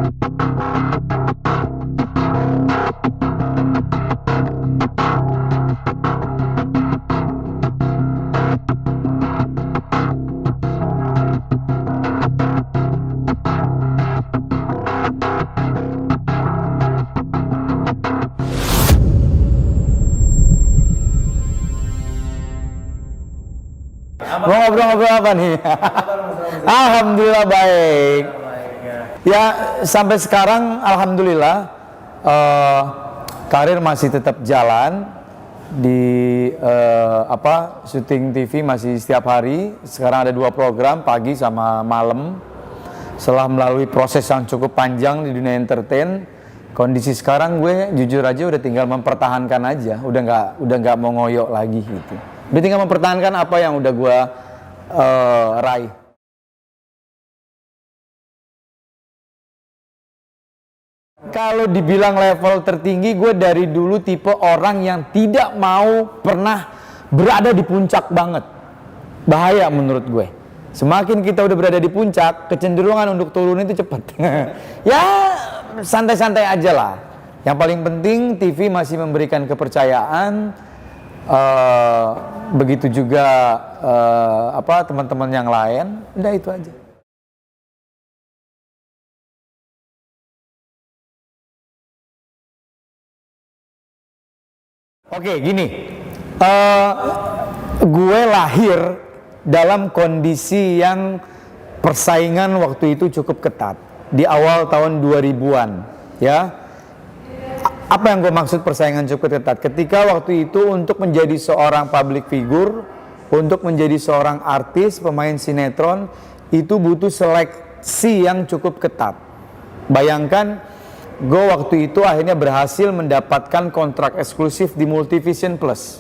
Mau ngobrol-ngobrol apa nih? Alhamdulillah baik. Ya sampai sekarang alhamdulillah karir masih tetap jalan di syuting TV masih setiap hari. Sekarang ada 2 program pagi sama malam. Setelah melalui proses yang cukup panjang di dunia entertain, kondisi sekarang gue jujur aja udah tinggal mempertahankan aja, udah nggak mau ngoyok lagi gitu. Udah tinggal mempertahankan apa yang udah gue raih. Kalau dibilang level tertinggi, gue dari dulu tipe orang yang tidak mau pernah berada di puncak banget. Bahaya menurut gue. Semakin kita udah berada di puncak, kecenderungan untuk turun itu cepat. Ya santai-santai aja lah. Yang paling penting TV masih memberikan kepercayaan. Begitu juga teman-teman yang lain. Udah itu aja. Oke, gini, gue lahir dalam kondisi yang persaingan waktu itu cukup ketat di awal tahun 2000-an, ya. Apa yang gue maksud persaingan cukup ketat? Ketika waktu itu untuk menjadi seorang public figure, untuk menjadi seorang artis, pemain sinetron, itu butuh seleksi yang cukup ketat. Bayangkan, gue waktu itu akhirnya berhasil mendapatkan kontrak eksklusif di Multivision Plus.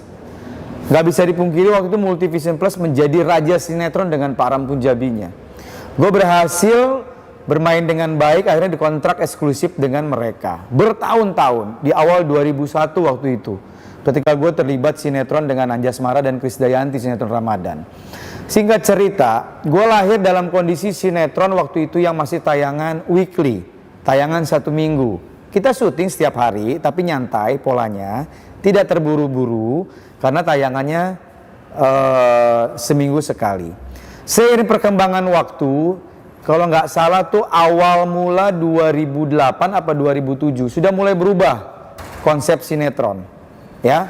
Gak bisa dipungkiri waktu itu Multivision Plus menjadi raja sinetron dengan Pak Ram Punjabinya. Gue berhasil bermain dengan baik, akhirnya dikontrak eksklusif dengan mereka. Bertahun-tahun, di awal 2001 waktu itu. Ketika gue terlibat sinetron dengan Anjasmara dan Krisdayanti, sinetron Ramadan. Singkat cerita, gue lahir dalam kondisi sinetron waktu itu yang masih tayangan weekly. Tayangan 1 minggu. Kita syuting setiap hari, tapi nyantai polanya, tidak terburu-buru, karena tayangannya seminggu sekali. Seiring perkembangan waktu, kalau nggak salah tuh awal mula 2008 apa 2007, sudah mulai berubah konsep sinetron. Ya,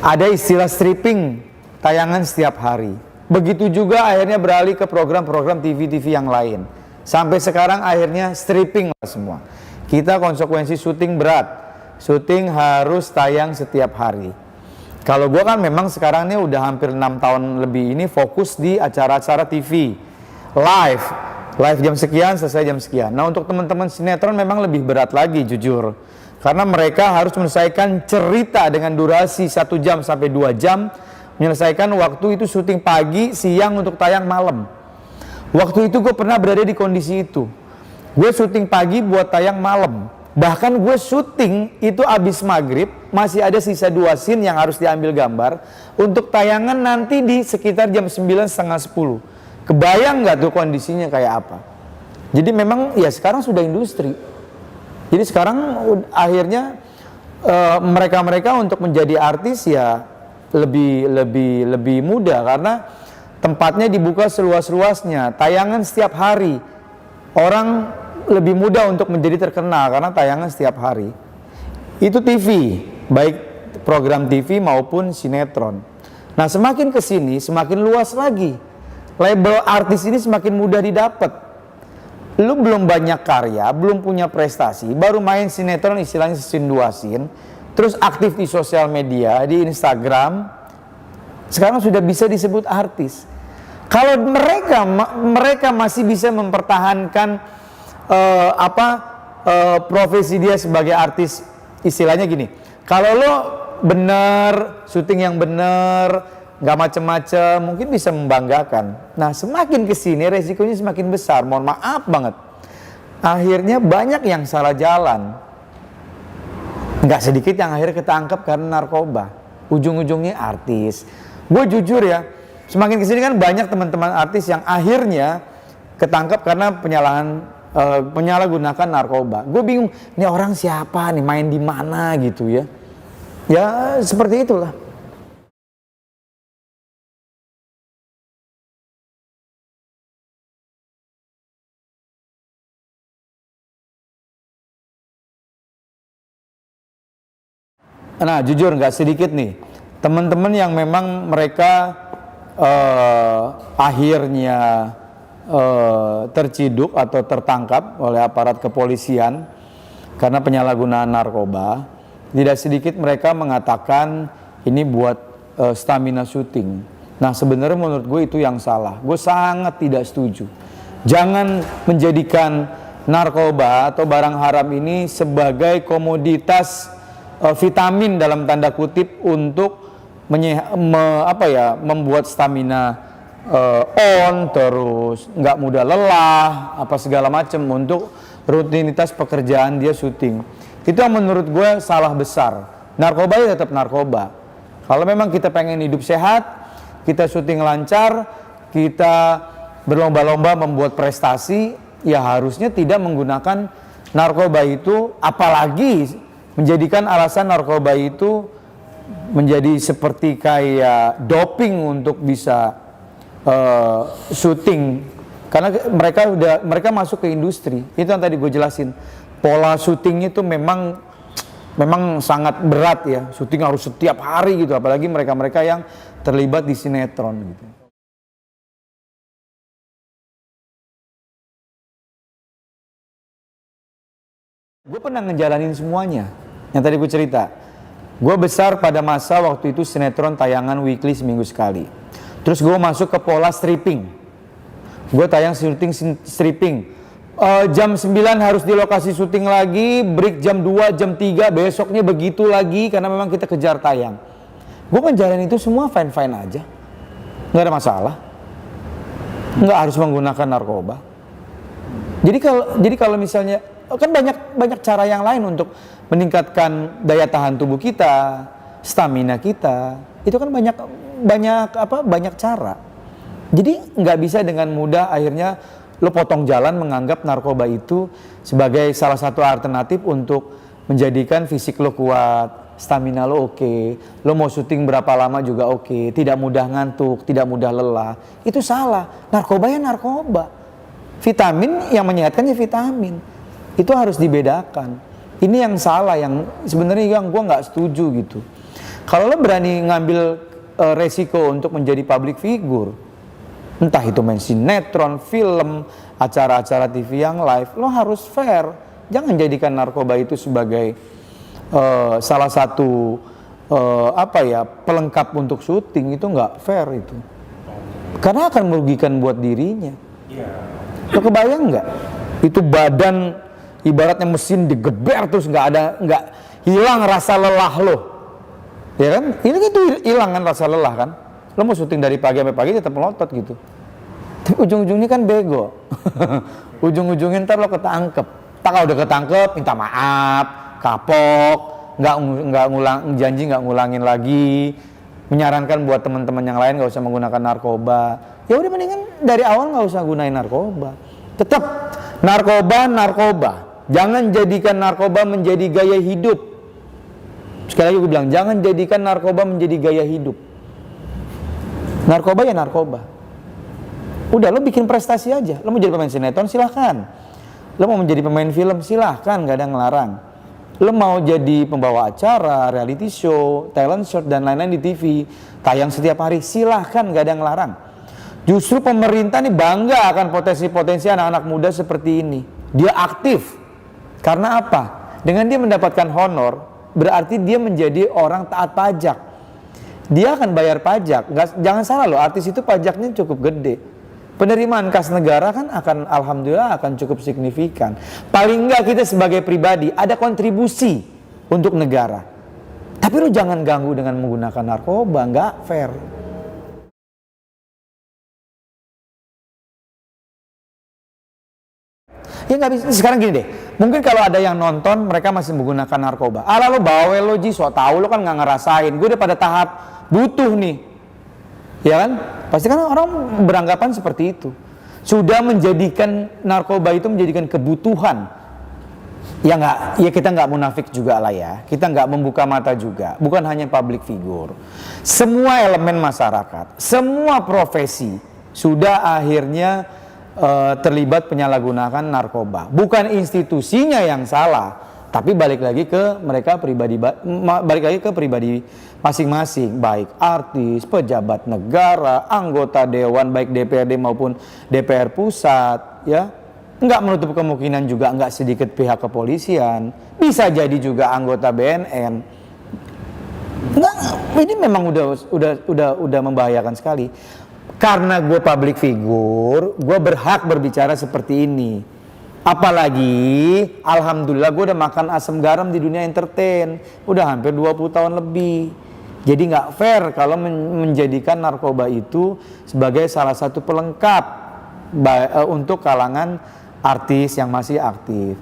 ada istilah stripping, tayangan setiap hari. Begitu juga akhirnya beralih ke program-program TV-TV yang lain. Sampai sekarang akhirnya stripping lah semua. Kita konsekuensi syuting berat. Syuting harus tayang setiap hari. Kalau gue kan memang sekarang ini udah hampir 6 tahun lebih ini fokus di acara-acara TV. Live jam sekian, selesai jam sekian. Nah untuk teman-teman sinetron memang lebih berat lagi jujur. Karena mereka harus menyelesaikan cerita dengan durasi 1 jam sampai 2 jam. Menyelesaikan waktu itu syuting pagi, siang untuk tayang malam. Waktu itu gue pernah berada di kondisi itu. Gue syuting pagi buat tayang malam. Bahkan gue syuting itu abis maghrib, masih ada sisa 2 scene yang harus diambil gambar untuk tayangan nanti di sekitar jam 9, setengah 10. Kebayang nggak tuh kondisinya kayak apa? Jadi memang ya sekarang sudah industri. Jadi sekarang akhirnya mereka-mereka untuk menjadi artis ya lebih mudah karena tempatnya dibuka seluas-luasnya, tayangan setiap hari. Orang lebih mudah untuk menjadi terkenal karena tayangan setiap hari. Itu TV, baik program TV maupun sinetron. Nah, semakin kesini semakin luas lagi. Label artis ini semakin mudah didapat. Lu belum banyak karya, belum punya prestasi, baru main sinetron istilahnya scene 2 scene, terus aktif di sosial media, di Instagram, sekarang sudah bisa disebut artis. Kalau mereka masih bisa mempertahankan profesi dia sebagai artis, istilahnya gini, kalau lo bener, syuting yang bener, nggak macem-macem, mungkin bisa membanggakan. Nah semakin kesini resikonya semakin besar, mohon maaf banget. Akhirnya banyak yang salah jalan. Nggak sedikit yang akhirnya ketangkep karena narkoba. Ujung-ujungnya artis. Gue jujur ya, semakin kesini kan banyak teman-teman artis yang akhirnya ketangkep karena penyalahan penyalahgunakan narkoba. Gue bingung, ini orang siapa nih, main di mana gitu ya. Ya seperti itulah. Nah jujur nggak sedikit nih teman-teman yang memang mereka akhirnya terciduk atau tertangkap oleh aparat kepolisian karena penyalahgunaan narkoba. Tidak sedikit mereka mengatakan ini buat stamina syuting. Nah sebenarnya menurut gue itu yang salah. Gue sangat tidak setuju. Jangan menjadikan narkoba atau barang haram ini sebagai komoditas vitamin dalam tanda kutip untuk membuat stamina terus nggak mudah lelah apa segala macam untuk rutinitas pekerjaan dia syuting. Itu yang menurut gue salah besar. Narkoba ya tetap narkoba. Kalau memang kita pengen hidup sehat, kita syuting lancar, kita berlomba-lomba membuat prestasi, ya harusnya tidak menggunakan narkoba itu, apalagi menjadikan alasan narkoba itu menjadi seperti kayak doping untuk bisa syuting, karena mereka masuk ke industri. Itu yang tadi gue jelasin, pola syutingnya itu memang sangat berat ya, syuting harus setiap hari gitu, apalagi mereka yang terlibat di sinetron gitu. Gue pernah ngejalanin semuanya yang tadi gue cerita. Gue besar pada masa waktu itu sinetron tayangan weekly seminggu sekali. Terus gue masuk ke pola stripping. Gue tayang syuting stripping. Jam 9 harus di lokasi syuting lagi, break jam 2, jam 3, besoknya begitu lagi karena memang kita kejar tayang. Gue ngejalanin itu semua fine-fine aja. Nggak ada masalah. Nggak harus menggunakan narkoba. Jadi kalau misalnya kan banyak cara yang lain untuk meningkatkan daya tahan tubuh kita, stamina kita. Itu kan banyak cara. Jadi nggak bisa dengan mudah akhirnya lo potong jalan menganggap narkoba itu sebagai salah satu alternatif untuk menjadikan fisik lo kuat, stamina lo oke, lo mau syuting berapa lama juga oke, tidak mudah ngantuk, tidak mudah lelah. Itu salah. Narkoba ya narkoba. Vitamin yang menyehatkan ya vitamin. Itu harus dibedakan. Ini yang salah, yang sebenarnya yang gue nggak setuju gitu. Kalau lo berani ngambil resiko untuk menjadi public figure, entah itu main sinetron, film, acara-acara TV yang live, lo harus fair. Jangan jadikan narkoba itu sebagai salah satu pelengkap untuk syuting. Itu nggak fair itu. Karena akan merugikan buat dirinya. Lo kebayang nggak? Itu badan ibaratnya mesin digeber terus nggak hilang rasa lelah lo, ya kan? Ini itu hilang kan rasa lelah kan? Lo mau syuting dari pagi sampai pagi tetap melotot gitu. Tapi ujung-ujungnya kan bego. Ujung-ujungnya ntar lo ketangkep. Tak kalau udah ketangkep minta maaf, kapok, nggak janji nggak ngulangin lagi. Menyarankan buat teman-teman yang lain nggak usah menggunakan narkoba. Ya udah mendingan dari awal nggak usah gunain narkoba. Tetap narkoba. Jangan jadikan narkoba menjadi gaya hidup. Sekali lagi gue bilang, jangan jadikan narkoba menjadi gaya hidup. Narkoba ya narkoba. Udah, lo bikin prestasi aja. Lo mau jadi pemain sinetron, silahkan. Lo mau menjadi pemain film, silahkan, gak ada yang ngelarang. Lo mau jadi pembawa acara, reality show, talent show, dan lain-lain di TV, tayang setiap hari, silahkan, gak ada yang ngelarang. Justru pemerintah nih bangga akan potensi-potensi anak-anak muda seperti ini. Dia aktif. Karena apa? Dengan dia mendapatkan honor, berarti dia menjadi orang taat pajak. Dia akan bayar pajak. Jangan salah loh, artis itu pajaknya cukup gede. Penerimaan kas negara kan alhamdulillah akan cukup signifikan. Paling enggak kita sebagai pribadi ada kontribusi untuk negara. Tapi lo jangan ganggu dengan menggunakan narkoba, nggak fair. Ya nggak bisa. Sekarang gini deh, mungkin kalau ada yang nonton mereka masih menggunakan narkoba. Alah lo bawel lo Ji, so tau lo kan nggak ngerasain. Gue udah pada tahap butuh nih, ya kan? Pasti kan orang beranggapan seperti itu. sudah menjadikan narkoba itu menjadikan kebutuhan. Ya kita nggak munafik juga lah ya, kita nggak membuka mata juga, bukan hanya public figure, semua elemen masyarakat, semua profesi sudah akhirnya terlibat penyalahgunaan narkoba. Bukan institusinya yang salah, tapi balik lagi ke mereka pribadi, balik lagi ke pribadi masing-masing, baik artis, pejabat negara, anggota dewan baik DPRD maupun DPR pusat, ya. Nggak menutup kemungkinan juga nggak sedikit pihak kepolisian, bisa jadi juga anggota BNN. Nggak, ini memang udah membahayakan sekali. Karena gue public figure, gue berhak berbicara seperti ini. Apalagi, alhamdulillah gue udah makan asam garam di dunia entertain, udah hampir 20 tahun lebih. Jadi nggak fair kalau menjadikan narkoba itu sebagai salah satu pelengkap untuk kalangan artis yang masih aktif.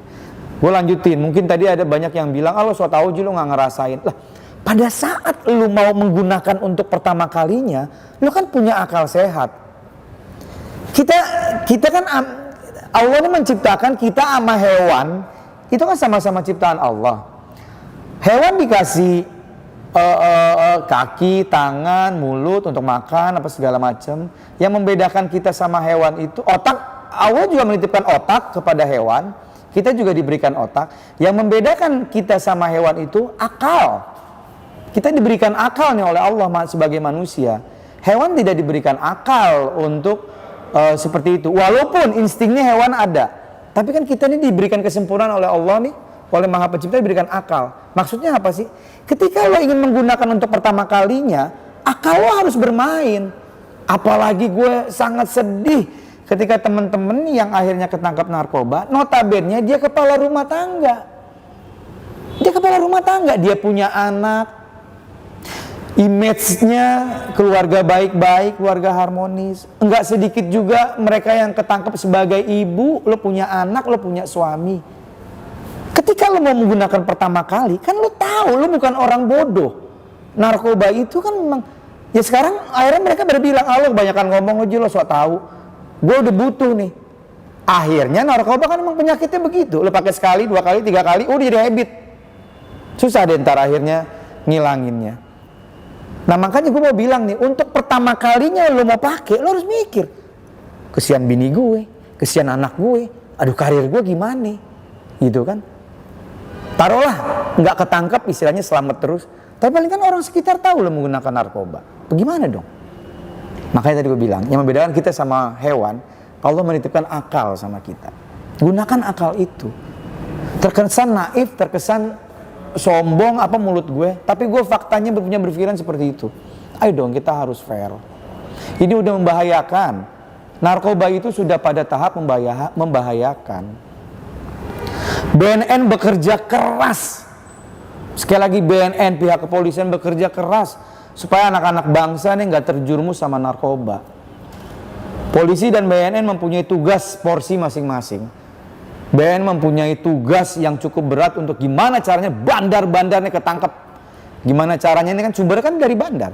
Gue lanjutin, mungkin tadi ada banyak yang bilang, lo so tau aja lo gak ngerasain. Lah, pada saat lo mau menggunakan untuk pertama kalinya, lo kan punya akal sehat. Kita kan, Allah ini menciptakan kita sama hewan, itu kan sama-sama ciptaan Allah. Hewan dikasih kaki, tangan, mulut untuk makan, apa segala macam. Yang membedakan kita sama hewan itu otak. Allah juga menitipkan otak kepada hewan, kita juga diberikan otak. Yang membedakan kita sama hewan itu akal. Kita diberikan akal nih oleh Allah sebagai manusia. Hewan tidak diberikan akal untuk seperti itu. Walaupun instingnya hewan ada, tapi kan kita ini diberikan kesempurnaan oleh Allah nih, oleh Maha Pencipta diberikan akal. Maksudnya apa sih? Ketika lo ingin menggunakan untuk pertama kalinya, akal lo harus bermain. Apalagi gue sangat sedih ketika teman-teman yang akhirnya ketangkap narkoba, notabene dia kepala rumah tangga. Dia kepala rumah tangga, dia punya anak, image-nya keluarga baik-baik, keluarga harmonis. Enggak sedikit juga mereka yang ketangkap sebagai ibu, lo punya anak, lo punya suami. Ketika lo mau menggunakan pertama kali, kan lo tahu lo bukan orang bodoh. Narkoba itu kan memang, ya sekarang akhirnya mereka berbilang, lo kebanyakan ngomong aja lo sok tahu. Gue udah butuh nih. Akhirnya narkoba kan emang penyakitnya begitu. Lo pakai sekali, 2 kali, 3 kali, udah jadi habit. Susah deh ntar akhirnya ngilanginnya. Nah makanya gue mau bilang nih, untuk pertama kalinya lo mau pakai, lo harus mikir. Kesian bini gue, kesian anak gue, aduh karir gue gimana? Gitu kan. Taruhlah nggak ketangkap, istilahnya selamat terus. Tapi paling kan orang sekitar tahu lo menggunakan narkoba. Bagaimana dong? Makanya tadi gue bilang, yang membedakan kita sama hewan, Allah menitipkan akal sama kita. Gunakan akal itu. Terkesan naif, terkesan sombong apa mulut gue, tapi gue faktanya punya berpikiran seperti itu. Ayo dong, kita harus fair. Ini udah membahayakan. Narkoba itu sudah pada tahap membahayakan. BNN bekerja keras. Sekali lagi BNN, pihak kepolisian bekerja keras supaya anak-anak bangsa ini nggak terjerumus sama narkoba. Polisi dan BNN mempunyai tugas porsi masing-masing. BNN mempunyai tugas yang cukup berat untuk gimana caranya bandar-bandarnya ketangkap. Gimana caranya, ini kan sumbernya kan dari bandar.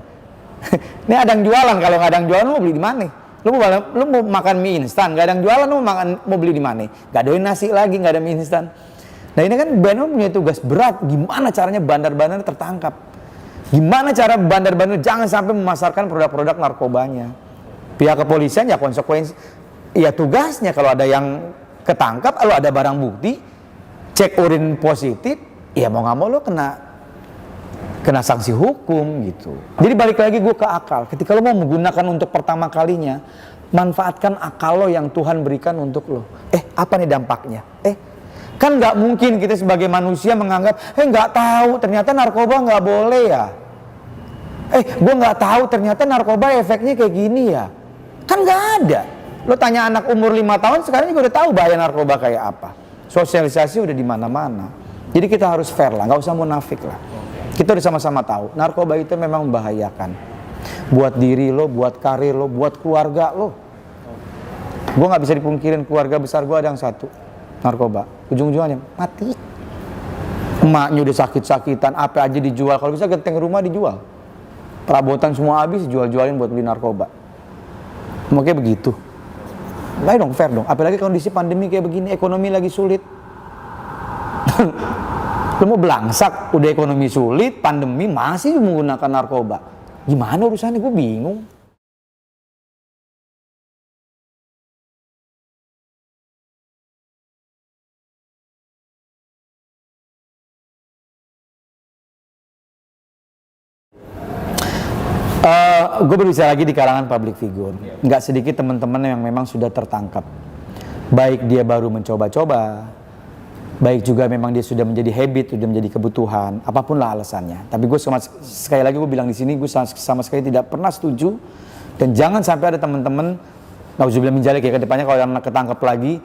Ini ada yang jualan, kalau nggak ada yang jualan lo mau beli di mana? Lo mau makan mie instan, nggak ada yang jualan lo mau beli di mana? Nggak ada nasi lagi, nggak ada mie instan. Nah ini kan BNN mempunyai tugas berat, gimana caranya bandar-bandar tertangkap. Gimana cara bandar-bandar jangan sampai memasarkan produk-produk narkobanya. Pihak kepolisian ya konsekuensi, ya tugasnya kalau ada yang ketangkap, kalau ada barang bukti, cek urin positif, ya mau nggak mau lo kena sanksi hukum gitu. Jadi balik lagi gue ke akal. Ketika lo mau menggunakan untuk pertama kalinya, manfaatkan akal lo yang Tuhan berikan untuk lo. Apa nih dampaknya? Kan nggak mungkin kita sebagai manusia menganggap, nggak tahu ternyata narkoba nggak boleh ya. Gue nggak tahu ternyata narkoba efeknya kayak gini ya. Kan nggak ada. Lo tanya anak umur 5 tahun sekarang juga udah tahu bahaya narkoba kayak apa. Sosialisasi udah di mana-mana. Jadi kita harus fair lah, nggak usah munafik lah. Kita udah sama-sama tahu, narkoba itu memang membahayakan. Buat diri lo, buat karir lo, buat keluarga lo. Gue nggak bisa dipungkirin keluarga besar gue ada yang satu, narkoba. Ujung-ujungnya mati. Emaknya udah sakit-sakitan, apa aja dijual. Kalau bisa genteng rumah dijual. Perabotan semua habis, jual-jualin buat beli narkoba. Makanya begitu. Baik dong, fair dong. Apalagi kondisi pandemi kayak begini, ekonomi lagi sulit. Lu mau belangsak, udah ekonomi sulit, pandemi masih menggunakan narkoba. Gimana urusannya? Gue bingung. Gue berbicara lagi di kalangan public figure. Nggak sedikit teman-teman yang memang sudah tertangkap. Baik dia baru mencoba-coba, baik juga memang dia sudah menjadi habit, sudah menjadi kebutuhan, apapun lah alasannya. Tapi gue sekali lagi gue bilang di sini, gue sama sekali tidak pernah setuju. Dan jangan sampai ada teman-teman, nauzubillah min dzalik ya, ke depannya kalau anak ketangkep lagi,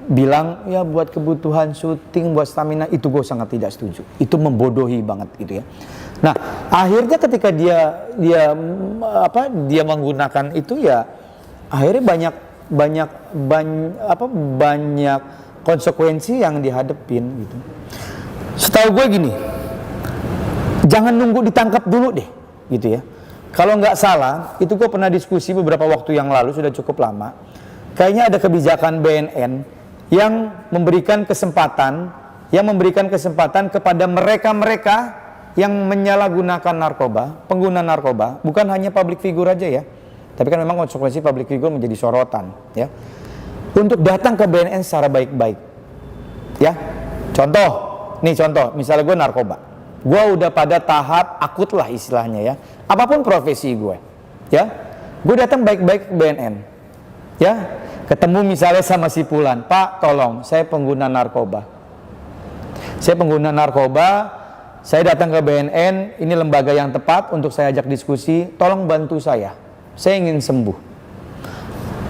bilang ya buat kebutuhan syuting, buat stamina, itu gue sangat tidak setuju. Itu membodohi banget gitu ya. Nah, akhirnya ketika dia menggunakan itu ya, akhirnya banyak konsekuensi yang dihadepin gitu. Setahu gue gini, jangan nunggu ditangkap dulu deh, gitu ya. Kalau nggak salah, itu gue pernah diskusi beberapa waktu yang lalu, sudah cukup lama. Kayaknya ada kebijakan BNN yang memberikan kesempatan kepada mereka-mereka yang menyalahgunakan narkoba, pengguna narkoba, bukan hanya public figure aja ya, tapi kan memang konsekuensi public figure menjadi sorotan ya, untuk datang ke BNN secara baik-baik ya. Contoh, misalnya gue narkoba, gue udah pada tahap akut lah istilahnya ya, apapun profesi gue ya, gue datang baik-baik ke BNN ya, ketemu misalnya sama si Fulan, Pak tolong saya pengguna narkoba, saya datang ke BNN, ini lembaga yang tepat untuk saya ajak diskusi, tolong bantu saya ingin sembuh.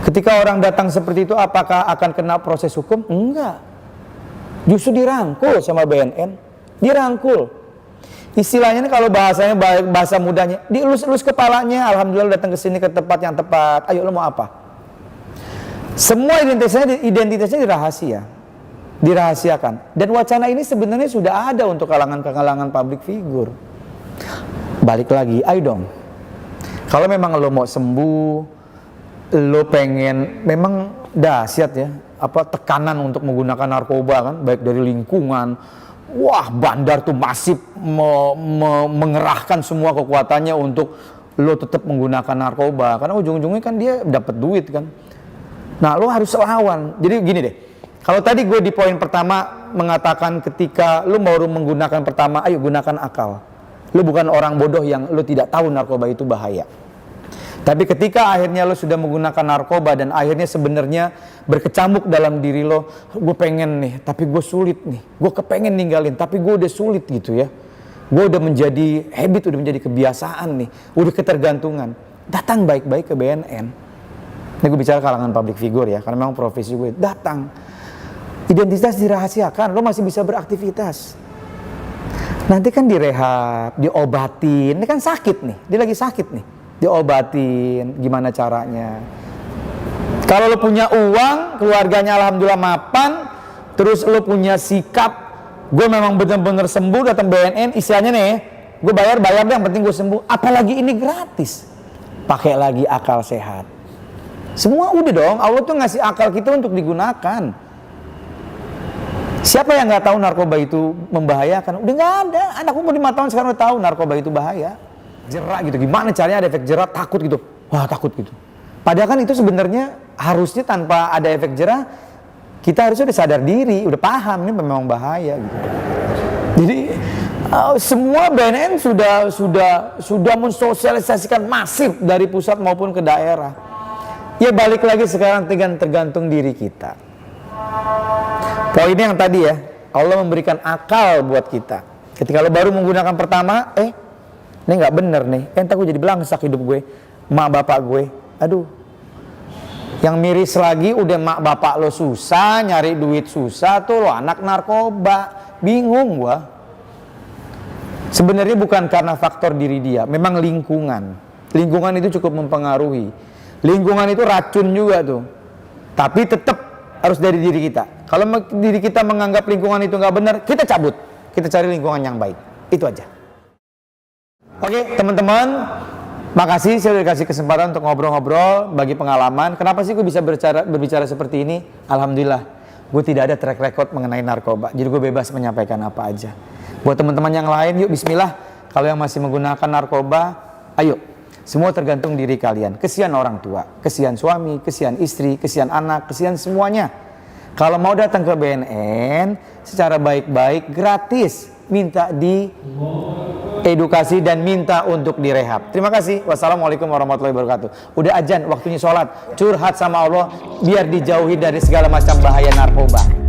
Ketika orang datang seperti itu, apakah akan kena proses hukum? Enggak, justru dirangkul sama BNN, dirangkul. Istilahnya ini kalau bahasanya, bahasa mudahnya, dielus-elus kepalanya, alhamdulillah datang ke sini ke tempat yang tepat, ayo lo mau apa? Semua identitasnya dirahasiakan. Dan wacana ini sebenarnya sudah ada untuk kalangan public figure. Balik lagi, ayo dong. Kalau memang lo mau sembuh, lo pengen, memang dahsyat ya, tekanan untuk menggunakan narkoba kan, baik dari lingkungan, wah bandar tuh masif mengerahkan semua kekuatannya untuk lo tetap menggunakan narkoba, karena ujung-ujungnya kan dia dapat duit kan. Nah lo harus lawan. Jadi gini deh, kalau tadi gue di poin pertama mengatakan ketika lu baru menggunakan pertama, ayo gunakan akal. Lu bukan orang bodoh yang lu tidak tahu narkoba itu bahaya. Tapi ketika akhirnya lu sudah menggunakan narkoba dan akhirnya sebenarnya berkecamuk dalam diri lo, gue pengen nih, tapi gue sulit nih. Gue kepengen ninggalin, tapi gue udah sulit gitu ya. Gue udah menjadi habit, udah menjadi kebiasaan nih, udah ketergantungan. Datang baik-baik ke BNN. Ini gue bicara kalangan public figure ya, karena memang profesi gue. Datang. Identitas dirahasiakan, lo masih bisa beraktivitas. Nanti kan direhab, diobatin, ini kan sakit nih, dia lagi sakit nih, diobatin, gimana caranya. Kalau lo punya uang, keluarganya alhamdulillah mapan, terus lo punya sikap, gue memang benar-benar sembuh, datang BNN, istilahnya nih, gue bayar deh, yang penting gue sembuh, apalagi ini gratis, pakai lagi akal sehat. Semua udah dong, Allah tuh ngasih akal kita untuk digunakan. Siapa yang nggak tahu narkoba itu membahayakan? Udah nggak ada. Anak umur 5 tahun sekarang udah tahu narkoba itu bahaya. Jerak gitu. Gimana caranya ada efek jerak? Takut gitu. Wah takut gitu. Padahal kan itu sebenarnya harusnya tanpa ada efek jerak, kita harusnya udah sadar diri, udah paham ini memang bahaya gitu. Jadi semua BNN sudah mensosialisasikan masif dari pusat maupun ke daerah. Ya balik lagi sekarang tergantung diri kita. Poinnya yang tadi ya, Allah memberikan akal buat kita. Ketika lo baru menggunakan pertama, ini nggak bener nih, entar gue jadi belangsak hidup gue, mak bapak gue, aduh. Yang miris lagi udah mak bapak lo susah, nyari duit susah, tuh lo anak narkoba, bingung gue. Sebenarnya bukan karena faktor diri dia, memang lingkungan. Lingkungan itu cukup mempengaruhi. Lingkungan itu racun juga tuh, tapi tetap harus dari diri kita. Kalau diri kita menganggap lingkungan itu nggak benar, kita cabut. Kita cari lingkungan yang baik. Itu aja. Oke, teman-teman. Makasih, saya udah kasih kesempatan untuk ngobrol-ngobrol, bagi pengalaman. Kenapa sih gue bisa berbicara seperti ini? Alhamdulillah, gue tidak ada track record mengenai narkoba. Jadi gue bebas menyampaikan apa aja. Buat teman-teman yang lain, yuk bismillah. Kalau yang masih menggunakan narkoba, ayo. Semua tergantung diri kalian. Kesian orang tua, kesian suami, kesian istri, kesian anak, kesian semuanya. Kalau mau datang ke BNN, secara baik-baik, gratis. Minta di edukasi dan minta untuk direhab. Terima kasih. Wassalamualaikum warahmatullahi wabarakatuh. Udah azan, waktunya sholat. Curhat sama Allah biar dijauhi dari segala macam bahaya narkoba.